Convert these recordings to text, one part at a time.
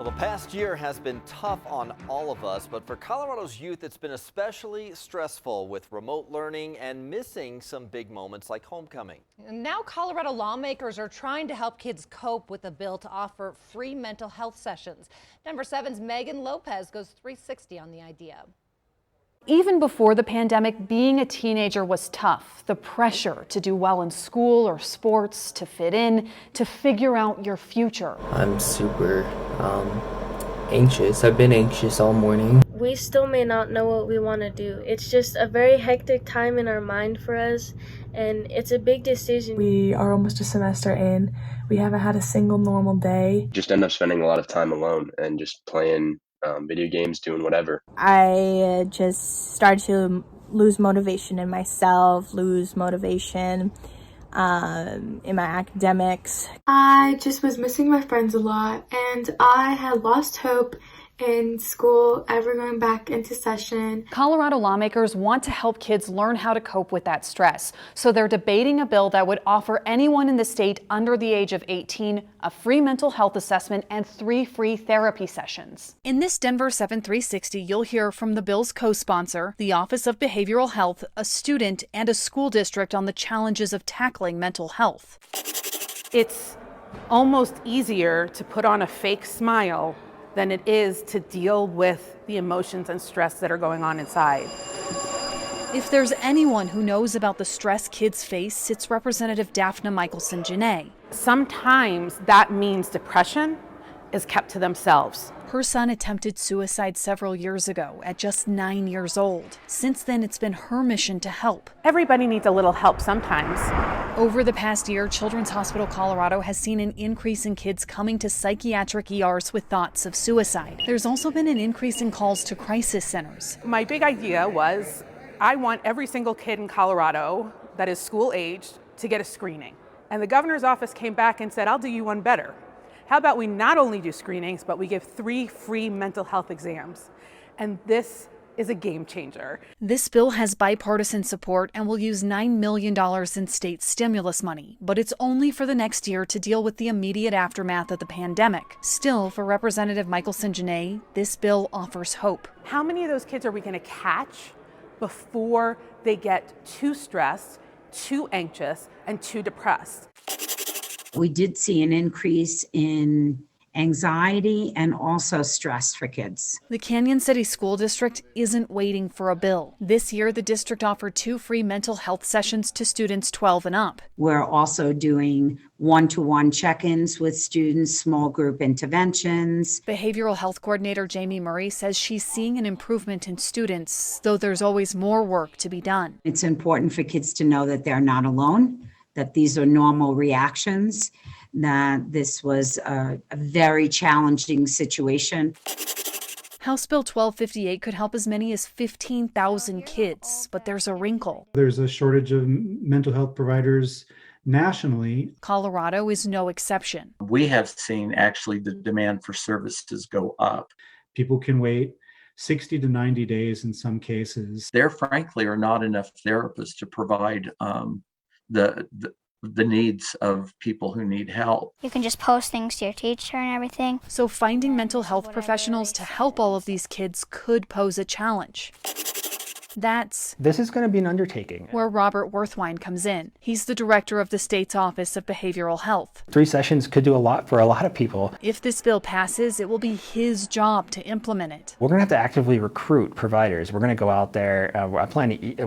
Well, the past year has been tough on all of us, but for Colorado's youth, it's been especially stressful with remote learning and missing some big moments like homecoming. And now Colorado lawmakers are trying to help kids cope with a bill to offer free mental health sessions. Denver 7's Megan Lopez goes 360 on the idea. Even before the pandemic, being a teenager was tough. The pressure to do well in school or sports, to fit in, to figure out your future. I'm super anxious. I've been anxious all morning. We still may not know what we want to do. It's just a very hectic time in our mind for us, and it's a big decision. We are almost a semester in. We haven't had a single normal day. Just end up spending a lot of time alone and just playing video games, doing whatever. I just started to lose motivation in myself, lose motivation in my academics. I just was missing my friends a lot, and I had lost hope in school ever going back into session. Colorado lawmakers want to help kids learn how to cope with that stress, so they're debating a bill that would offer anyone in the state under the age of 18 a free mental health assessment and 3 free therapy sessions. In this Denver 7 360, you'll hear from the bill's co-sponsor, the Office of Behavioral Health, a student, and a school district on the challenges of tackling mental health. It's almost easier to put on a fake smile than it is to deal with the emotions and stress that are going on inside. If there's anyone who knows about the stress kids face, it's Representative Daphne Michelson-Janae. Sometimes that means depression is kept to themselves. Her son attempted suicide several years ago at just 9 years old. Since then, it's been her mission to help. Everybody needs a little help sometimes. Over the past year, Children's Hospital Colorado has seen an increase in kids coming to psychiatric ERs with thoughts of suicide. There's also been an increase in calls to crisis centers. My big idea was I want every single kid in Colorado that is school-aged to get a screening. And the governor's office came back and said, I'll do you one better. How about we not only do screenings, but we give 3 free mental health exams? And this is a game changer. This bill has bipartisan support and will use $9 million in state stimulus money, but it's only for the next year to deal with the immediate aftermath of the pandemic. Still, for Representative Michelson-Janae, this bill offers hope. How many of those kids are we going to catch before they get too stressed, too anxious, and too depressed? We did see an increase in anxiety and also stress for kids. The Canyon City School District isn't waiting for a bill. This year, the district offered 2 free mental health sessions to students 12 and up. We're also doing one-to-one check-ins with students, small group interventions. Behavioral health coordinator Jamie Murray says she's seeing an improvement in students, though there's always more work to be done. It's important for kids to know that they're not alone, that these are normal reactions, that this was a very challenging situation. House Bill 1258 could help as many as 15,000 kids, but there's a wrinkle. There's a shortage of mental health providers nationally. Colorado is no exception. We have seen actually the demand for services go up. People can wait 60 to 90 days in some cases. There frankly are not enough therapists to provide the needs of people who need help. You can just post things to your teacher and everything. So finding mental health professionals to help all of these kids could pose a challenge. This is going to be an undertaking. Where Robert Worthwine comes in. He's the director of the state's Office of Behavioral Health. 3 sessions could do a lot for a lot of people. If this bill passes, it will be his job to implement it. We're going to have to actively recruit providers. We're going to go out there.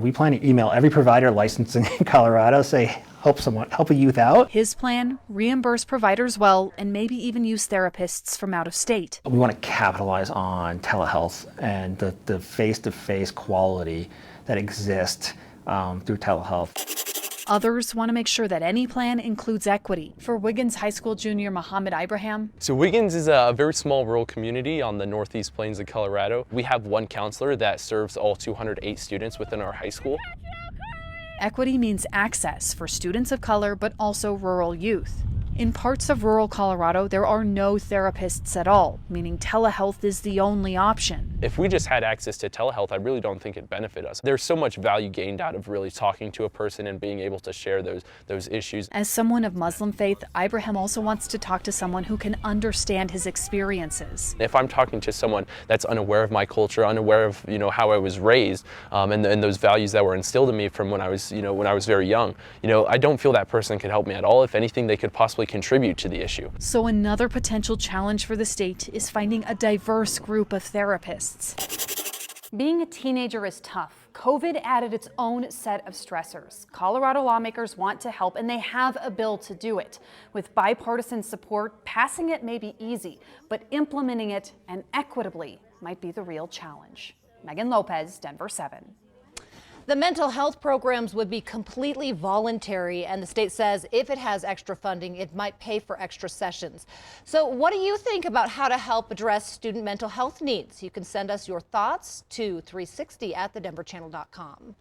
We plan to email every provider licensed in Colorado, say, help a youth out. His plan, reimburse providers well, and maybe even use therapists from out of state. We want to capitalize on telehealth and the face-to-face quality that exists through telehealth. Others want to make sure that any plan includes equity. For Wiggins High School junior Muhammad Ibrahim. So Wiggins is a very small rural community on the northeast plains of Colorado. We have one counselor that serves all 208 students within our high school. Equity means access for students of color, but also rural youth. In parts of rural Colorado, there are no therapists at all, meaning telehealth is the only option. If we just had access to telehealth, I really don't think it'd benefit us. There's so much value gained out of really talking to a person and being able to share those issues. As someone of Muslim faith, Ibrahim also wants to talk to someone who can understand his experiences. If I'm talking to someone that's unaware of my culture, unaware of how I was raised, and those values that were instilled in me from when I was very young, I don't feel that person could help me at all. If anything, they could possibly contribute to the issue. So another potential challenge for the state is finding a diverse group of therapists. Being a teenager is tough. COVID added its own set of stressors. Colorado lawmakers want to help, and they have a bill to do it. With bipartisan support, passing it may be easy, but implementing it and equitably might be the real challenge. Megan Lopez, Denver 7. The mental health programs would be completely voluntary, and the state says if it has extra funding, it might pay for extra sessions. So what do you think about how to help address student mental health needs? You can send us your thoughts to 360@thedenverchannel.com.